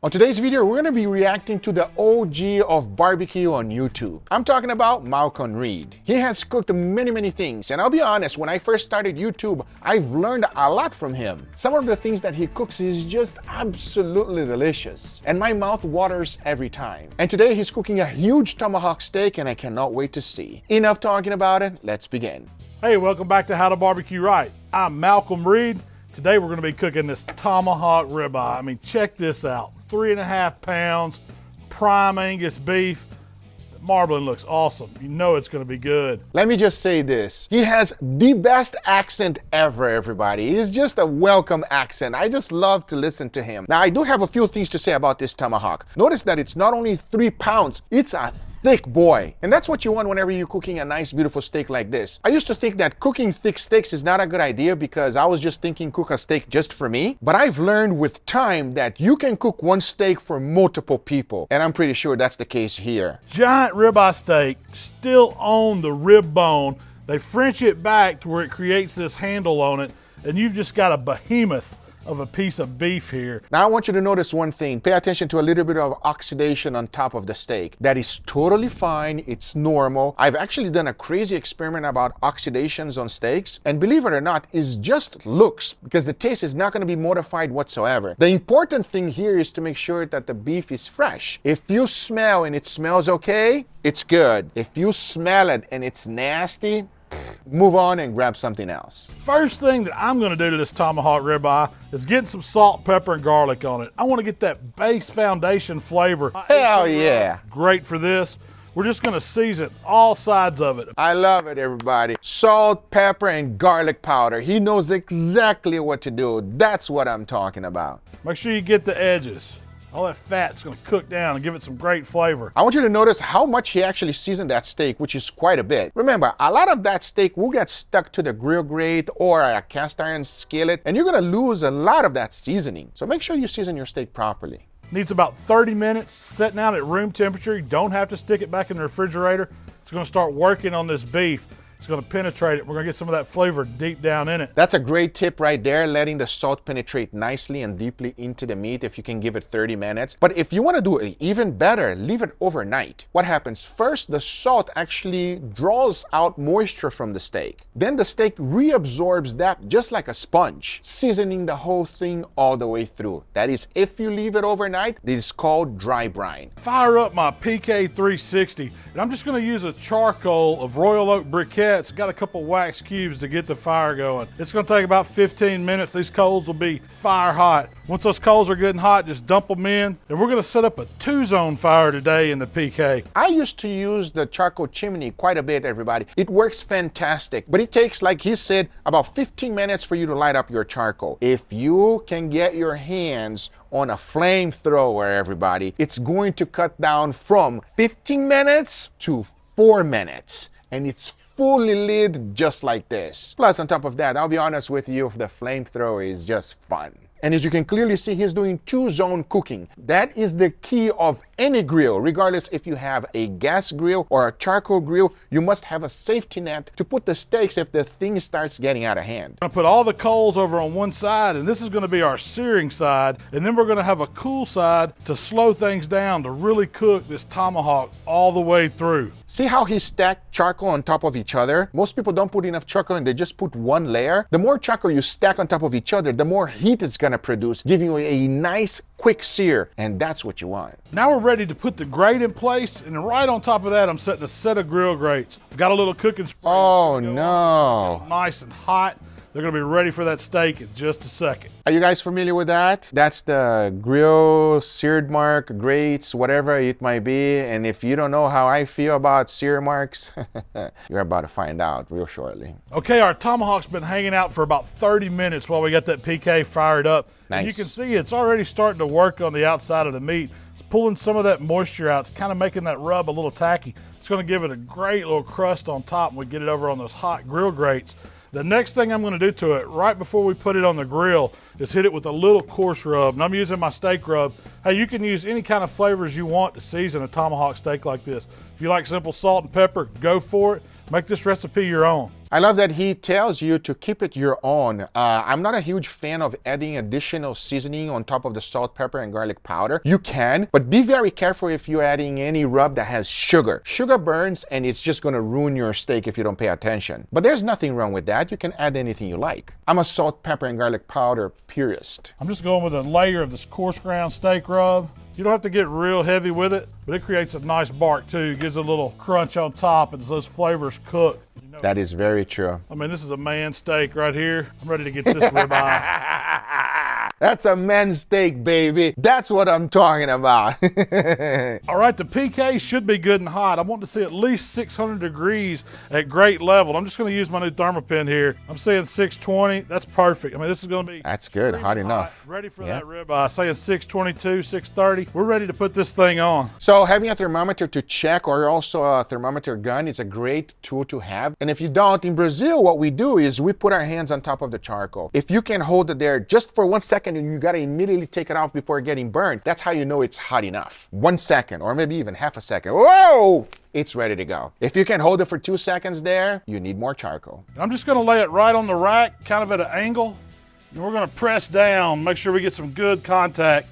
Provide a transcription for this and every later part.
On today's video, we're going to be reacting to the OG of barbecue on YouTube. I'm talking about Malcon Reed. He has cooked many things, and I'll be honest, when I first started YouTube, I've learned a lot from him. Some of the things that he cooks is just absolutely delicious, and my mouth waters every time. And today he's cooking a huge tomahawk steak, and I cannot wait to see. Enough talking about it, let's begin. Hey, welcome back to How to Barbecue Right. I'm Malcon Reed. Today we're going to be cooking this tomahawk ribeye. I mean, check this out. 3.5 pounds, prime Angus beef. The marbling looks awesome. You know it's going to be good. Let me just say this. He has the best accent ever, everybody. It's just a welcome accent. I just love to listen to him. Now, I do have a few things to say about this tomahawk. Notice that it's not only 3 pounds, it's a thick boy. And that's what you want whenever you're cooking a nice, beautiful steak like this. I used to think that cooking thick steaks is not a good idea because I was just thinking cook a steak just for me. But I've learned with time that you can cook one steak for multiple people. And I'm pretty sure that's the case here. Giant ribeye steak, still on the rib bone. They French it back to where it creates this handle on it. And you've just got a behemoth of a piece of beef here. Now I want you to notice one thing. Pay attention to a little bit of oxidation on top of the steak. That is totally fine. It's normal. I've actually done a crazy experiment about oxidations on steaks, and believe it or not, it's just looks, because the taste is not going to be modified whatsoever. The important thing here is to make sure that the beef is fresh. If you smell and it smells okay, it's good. If you smell it and it's nasty, move on and grab something else. First thing that I'm going to do to this tomahawk ribeye is get some salt, pepper, and garlic on it. I want to get that base foundation flavor. Hell yeah. Great for this. We're just going to season all sides of it. I love it, everybody. Salt, pepper, and garlic powder. He knows exactly what to do. That's what I'm talking about. Make sure you get the edges. All that fat's going to cook down and give it some great flavor. I want you to notice how much he actually seasoned that steak, which is quite a bit. Remember, a lot of that steak will get stuck to the grill grate or a cast iron skillet, and you're going to lose a lot of that seasoning. So make sure you season your steak properly. Needs about 30 minutes setting out at room temperature. You don't have to stick it back in the refrigerator. It's going to start working on this beef. It's going to penetrate it. We're going to get some of that flavor deep down in it. That's a great tip right there, letting the salt penetrate nicely and deeply into the meat if you can give it 30 minutes. But if you want to do it even better, leave it overnight. What happens? First, the salt actually draws out moisture from the steak. Then the steak reabsorbs that just like a sponge, seasoning the whole thing all the way through. That is, if you leave it overnight, it is called dry brine. Fire up my PK 360, and I'm just going to use a charcoal of Royal Oak briquette. It's got a couple wax cubes to get the fire going. It's going to take about 15 minutes. These coals will be fire hot. Once those coals are getting hot, just dump them in. And we're going to set up a 2-zone fire today in the PK. I used to use the charcoal chimney quite a bit, everybody. It works fantastic, but it takes, like he said, about 15 minutes for you to light up your charcoal. If you can get your hands on a flamethrower, everybody, it's going to cut down from 15 minutes to 4 minutes. And it's fully lit just like this. Plus, on top of that, I'll be honest with you, the flamethrower is just fun. And as you can clearly see, he's doing 2-zone cooking. That is the key of any grill. Regardless if you have a gas grill or a charcoal grill, you must have a safety net to put the steaks if the thing starts getting out of hand. I'm gonna put all the coals over on one side, and this is gonna be our searing side, and then we're gonna have a cool side to slow things down to really cook this tomahawk all the way through. See how he stacked charcoal on top of each other? Most people don't put enough charcoal and they just put one layer. The more charcoal you stack on top of each other, the more heat it's gonna produce, giving you a nice quick sear, and that's what you want. Now we're ready to put the grate in place, and right on top of that, I'm setting a set of grill grates. I've got a little cooking spray. Oh no. Nice and hot. They're gonna be ready for that steak in just a second. Are you guys familiar with that? That's the grill, seared mark, grates, whatever it might be. And if you don't know how I feel about sear marks, you're about to find out real shortly. Okay, our tomahawk's been hanging out for about 30 minutes while we got that PK fired up. Nice. And you can see it's already starting to work on the outside of the meat. It's pulling some of that moisture out. It's kind of making that rub a little tacky. It's gonna give it a great little crust on top when we get it over on those hot grill grates. The next thing I'm going to do to it right before we put it on the grill is hit it with a little coarse rub. And I'm using my steak rub. Hey, you can use any kind of flavors you want to season a tomahawk steak like this. If you like simple salt and pepper, go for it. Make this recipe your own. I love that he tells you to keep it your own. I'm not a huge fan of adding additional seasoning on top of the salt, pepper, and garlic powder. You can, but be very careful if you're adding any rub that has sugar. Sugar burns and it's just gonna ruin your steak if you don't pay attention. But there's nothing wrong with that. You can add anything you like. I'm a salt, pepper, and garlic powder purist. I'm just going with a layer of this coarse ground steak rub. You don't have to get real heavy with it, but it creates a nice bark too. It gives a little crunch on top as those flavors cook. That is very true. I mean, this is a man steak right here. I'm ready to get this ribeye. That's a men's steak, baby. That's what I'm talking about. All right, the PK should be good and hot. I want to see at least 600 degrees at great level. I'm just gonna use my new Thermopin here. I'm saying 620, that's perfect. I mean, this is gonna be— That's good, hot enough. Ready for that ribeye. Saying 622, 630. We're ready to put this thing on. So having a thermometer to check, or also a thermometer gun, is a great tool to have. And if you don't, in Brazil, what we do is we put our hands on top of the charcoal. If you can hold it there just for 1 second and you gotta immediately take it off before getting burned, that's how you know it's hot enough. 1 second, or maybe even half a second. Whoa! It's ready to go. If you can hold it for 2 seconds there, you need more charcoal. I'm just gonna lay it right on the rack, kind of at an angle. And we're gonna press down, make sure we get some good contact.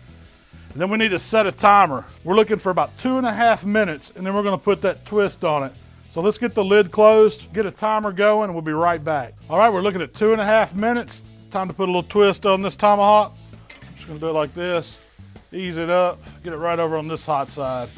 And then we need to set a timer. We're looking for about 2.5 minutes, and then we're gonna put that twist on it. So let's get the lid closed, get a timer going, and we'll be right back. All right, we're looking at 2.5 minutes. It's time to put a little twist on this tomahawk. I'm just gonna do it like this, ease it up, get it right over on this hot side.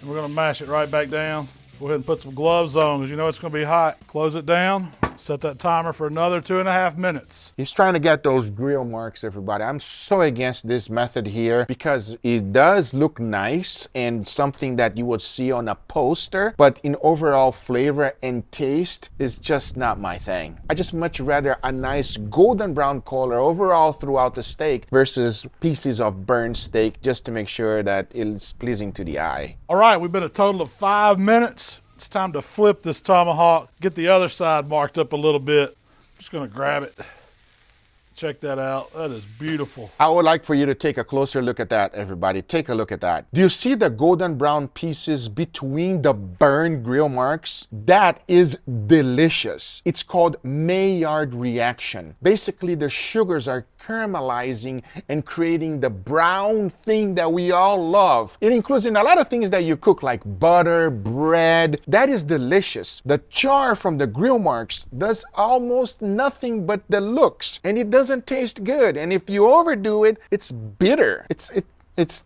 And we're gonna mash it right back down. Go ahead and put some gloves on because you know it's gonna be hot. Close it down, set that timer for another 2.5 minutes. He's trying to get those grill marks, everybody. I'm so against this method here because it does look nice and something that you would see on a poster, but in overall flavor and taste is just not my thing. I just much rather a nice golden brown color overall throughout the steak versus pieces of burnt steak, just to make sure that it's pleasing to the eye. All right, we've been a total of 5 minutes. It's time to flip this tomahawk, get the other side marked up a little bit. I'm just gonna grab it. Check that out, that is beautiful. I would like for you to take a closer look at that, everybody. Take a look at that. Do you see the golden brown pieces between the burned grill marks? That is delicious. It's called Maillard reaction. Basically, the sugars are caramelizing and creating the brown thing that we all love. It includes in a lot of things that you cook, like butter, bread. That is delicious. The char from the grill marks does almost nothing but the looks, and it doesn't taste good. And if you overdo it, it's bitter. It's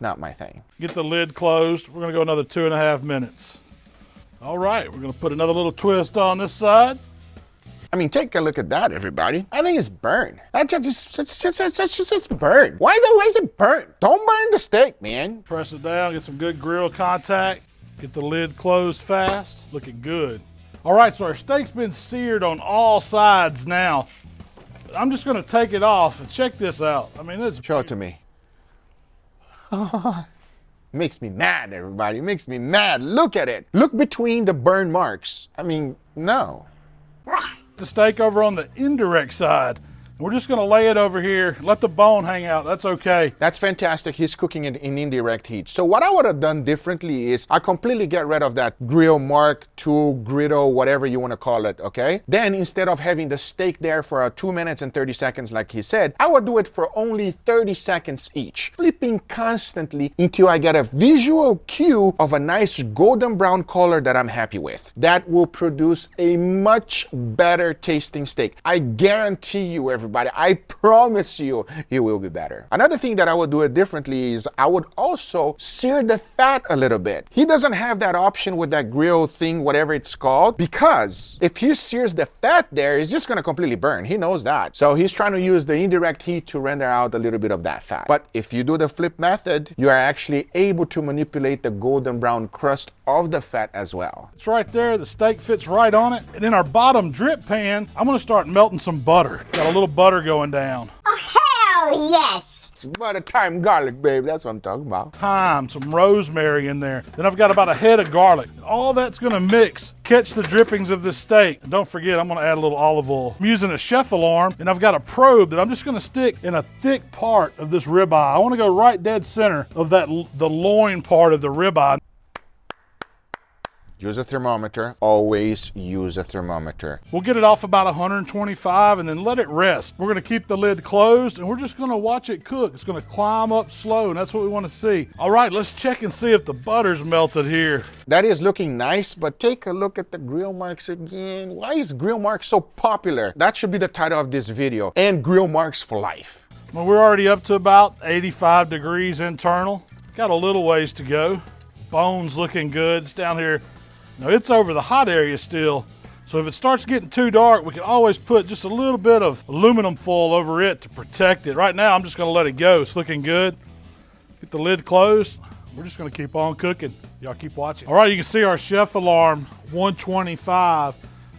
not my thing. Get the lid closed. We're gonna go another 2.5 minutes. All right, we're gonna put another little twist on this side. I mean, take a look at that, everybody. I think it's burnt. It's just burnt. Why is it burnt? Don't burn the steak, man. Press it down, get some good grill contact. Get the lid closed fast. Looking good. All right, so our steak's been seared on all sides now. I'm just gonna take it off and check this out. I mean, it's— Show it to me. Makes me mad, everybody. It makes me mad. Look at it. Look between the burn marks. I mean, no. The steak over on the indirect side. We're just gonna lay it over here, let the bone hang out, that's okay. That's fantastic, he's cooking it in indirect heat. So what I would have done differently is I completely get rid of that grill mark, tool, griddle, whatever you wanna call it, okay? Then instead of having the steak there for 2 minutes and 30 seconds like he said, I would do it for only 30 seconds each, flipping constantly until I get a visual cue of a nice golden brown color that I'm happy with. That will produce a much better tasting steak. I guarantee you, everybody, I promise you, it will be better. Another thing that I would do it differently is I would also sear the fat a little bit. He doesn't have that option with that grill thing, whatever it's called, because if he sears the fat there, it's just gonna completely burn. He knows that. So he's trying to use the indirect heat to render out a little bit of that fat. But if you do the flip method, you are actually able to manipulate the golden brown crust of the fat as well. It's right there, the steak fits right on it. And in our bottom drip pan, I'm gonna start melting some butter. Got a little butter going down. Oh, hell yes! It's butter, thyme, garlic, babe. That's what I'm talking about. Thyme, some rosemary in there. Then I've got about a head of garlic. All that's gonna mix, catch the drippings of this steak. And don't forget, I'm gonna add a little olive oil. I'm using a chef alarm, and I've got a probe that I'm just gonna stick in a thick part of this ribeye. I wanna go right dead center of that, the loin part of the ribeye. Use a thermometer. Always use a thermometer. We'll get it off about 125 and then let it rest. We're gonna keep the lid closed and we're just gonna watch it cook. It's gonna climb up slow and that's what we wanna see. All right, let's check and see if the butter's melted here. That is looking nice, but take a look at the grill marks again. Why is grill marks so popular? That should be the title of this video. And grill marks for life. Well, we're already up to about 85 degrees internal. Got a little ways to go. Bone's looking good. It's down here. Now it's over the hot area still. So if it starts getting too dark, we can always put just a little bit of aluminum foil over it to protect it. Right now, I'm just gonna let it go. It's looking good. Get the lid closed. We're just gonna keep on cooking. Y'all keep watching. All right, you can see our chef alarm, 125.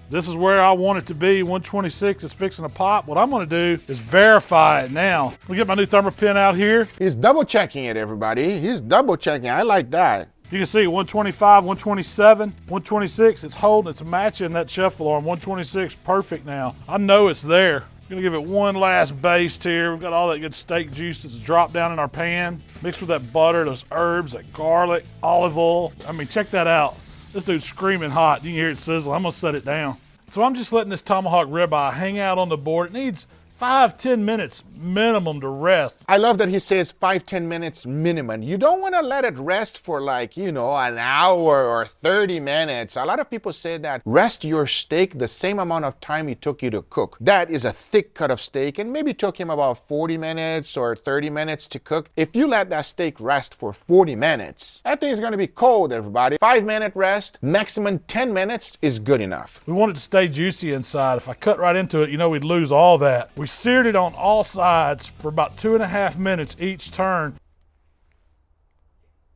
This is where I want it to be. 126 is fixing to pop. What I'm gonna do is verify it now. We'll get my new thermopin out here. He's double checking it, everybody. He's double checking. I like that. You can see 125, 127, 126. It's holding, it's matching that chef alarm. 126, perfect now. I know it's there. Gonna give it one last baste here. We've got all that good steak juice that's dropped down in our pan. Mixed with that butter, those herbs, that garlic, olive oil. I mean, check that out. This dude's screaming hot. You can hear it sizzle. I'm gonna set it down. So I'm just letting this tomahawk ribeye hang out on the board. It needs 5-10 minutes minimum to rest. I love that he says 5-10 minutes minimum. You don't want to let it rest for like, you know, an hour or 30 minutes. A lot of people say that rest your steak the same amount of time it took you to cook. That is a thick cut of steak and maybe took him about 40 minutes or 30 minutes to cook. If you let that steak rest for 40 minutes, that thing is going to be cold, everybody. 5-minute rest, maximum 10 minutes is good enough. We want it to stay juicy inside. If I cut right into it, you know we'd lose all that. We seared it on all sides for about 2.5 minutes each turn.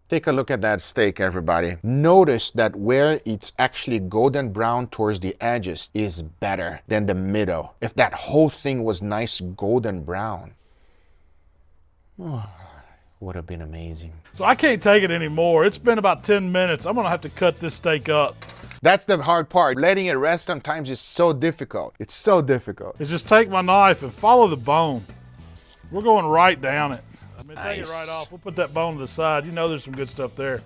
Take a look at that steak, everybody. Notice that where it's actually golden brown towards the edges is better than the middle. If that whole thing was nice golden brown, would have been amazing. So I can't take it anymore. It's been about 10 minutes. I'm gonna have to cut this steak up. That's the hard part. Letting it rest sometimes is so difficult. It's so difficult. Is just take my knife and follow the bone. We're going right down it. I mean, take it Nice. right off. We'll put that bone to the side. You know there's some good stuff there.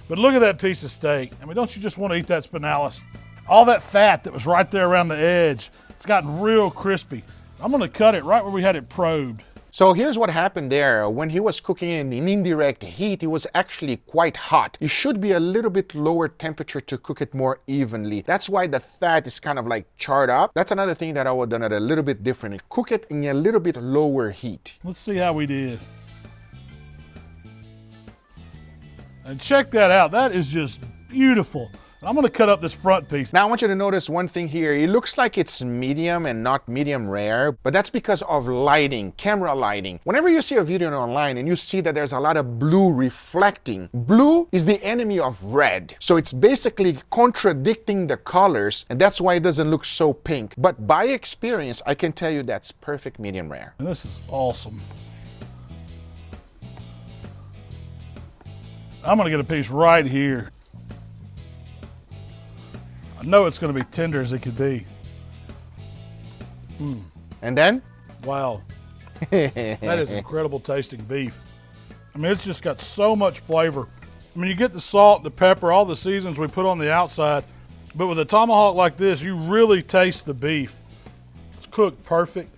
But look at that piece of steak. I mean, don't you just want to eat that spinalis? All that fat that was right there around the edge, it's gotten real crispy. I'm gonna cut it right where we had it probed. So here's what happened there. When he was cooking in an indirect heat, it was actually quite hot. It should be a little bit lower temperature to cook it more evenly. That's why the fat is kind of like charred up. That's another thing that I would have done it a little bit different. Cook it in a little bit lower heat. Let's see how we did. And check that out. That is just beautiful. I'm gonna cut up this front piece. Now I want you to notice one thing here. It looks like it's medium and not medium rare, but that's because of lighting, camera lighting. Whenever you see a video online and you see that there's a lot of blue reflecting, blue is the enemy of red. So it's basically contradicting the colors, and that's why it doesn't look so pink. But by experience, I can tell you that's perfect medium rare. And this is awesome. I'm gonna get a piece right here. I know it's gonna be tender as it could be. And then? Wow, that is incredible tasting beef. I mean, it's just got so much flavor. I mean, you get the salt, the pepper, all the seasons we put on the outside, but with a tomahawk like this, you really taste the beef. It's cooked perfect.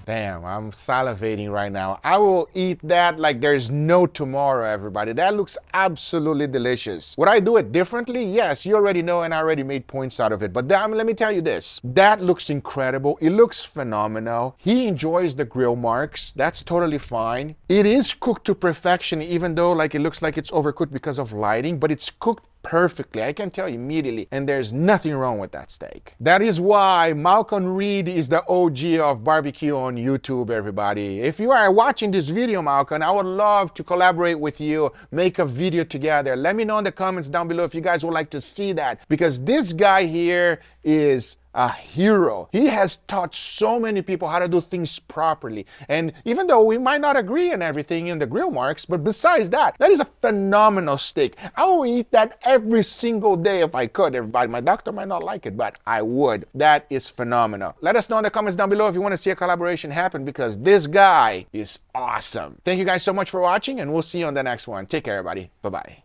Damn, I'm salivating right now. I will eat that like there's no tomorrow, everybody. That looks absolutely delicious. Would I do it differently? Yes, you already know and I already made points out of it. But damn, let me tell you this. That looks incredible. It looks phenomenal. He enjoys the grill marks. That's totally fine. It is cooked to perfection, even though like it looks like it's overcooked because of lighting, but it's cooked perfectly. I can tell you immediately, and there's nothing wrong with that steak. That is why Malcon Reed is the OG of barbecue on YouTube, everybody. If you are watching this video, Malcon, I would love to collaborate with you, make a video together. Let me know in the comments down below if you guys would like to see that, because this guy here is a hero. He has taught so many people how to do things properly. And even though we might not agree on everything in the grill marks, but besides that, that is a phenomenal steak. I will eat that every single day if I could, everybody. My doctor might not like it, but I would. That is phenomenal. Let us know in the comments down below if you want to see a collaboration happen, because this guy is awesome. Thank you guys so much for watching, and we'll see you on the next one. Take care, everybody. Bye-bye.